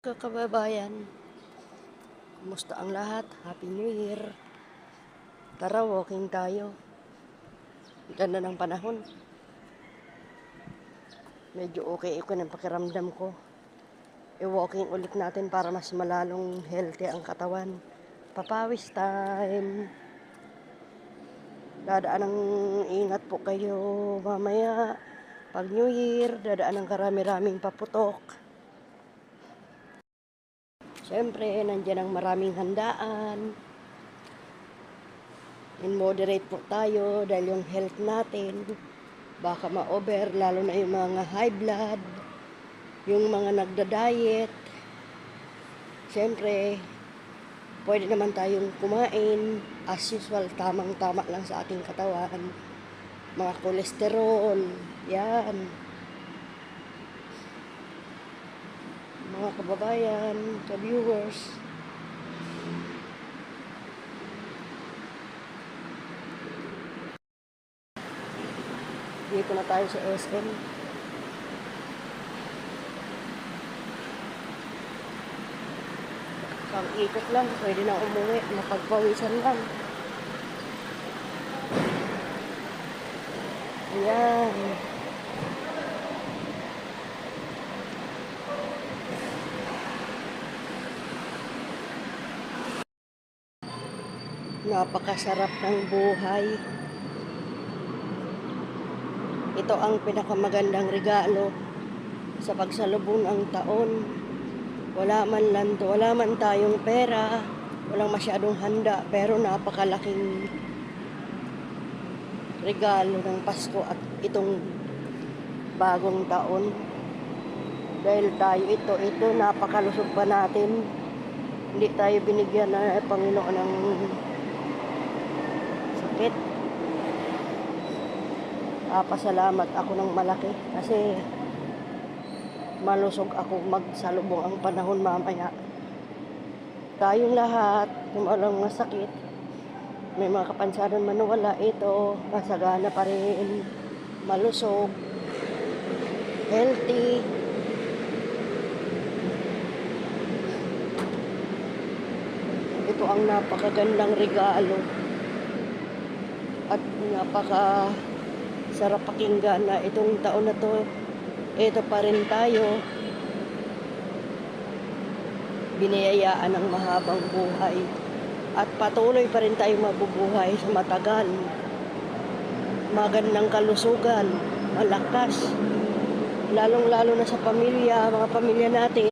Kababayan, kumusta ang lahat? Happy New Year! Tara, walking tayo. Ganda ng panahon. Medyo okay ng pakiramdam ko. I-walking ulit natin para mas malalong healthy ang katawan. Papawis time. Dadaan ng ingat po kayo mamaya. Pag New Year, dadaan ng karami-raming paputok. Siyempre, nandiyan ang maraming handaan. In moderate po tayo dahil yung health natin baka ma-over, lalo na yung mga high blood, yung mga nagda-diet. Siyempre, pwede naman tayong kumain as usual, tamang-tama lang sa ating katawan. Mga kolesterol, yan. Mga kababayan, ka-viewers, dito na tayo sa SM. Pang ikot lang, pwede na umuwi, mapagpawisan lang. Ayan. Napakasarap ng buhay. Ito ang pinakamagandang regalo sa pagsalubong ng taon. Wala man tayong pera, walang masyadong handa, pero napakalaking regalo ng Pasko at itong bagong taon. Dahil tayo ito napakalusog pa natin. Hindi tayo binigyan ng Panginoon ng sakit. Pasalamat ako ng malaki kasi malusog ako magsalubong ang panahon mamaya. Tayong lahat, kung walang masakit, may mga kapansanan man wala, ito, masagana pa rin, malusog, healthy. Ito ang napakagandang regalo at napaka sarap pakinggan na itong taon na to, ito pa rin tayo biniyayaan ng mahabang buhay at patuloy pa rin tayo mabubuhay sa matagal, magandang kalusugan, malakas, lalong lalo na sa pamilya, mga pamilya natin.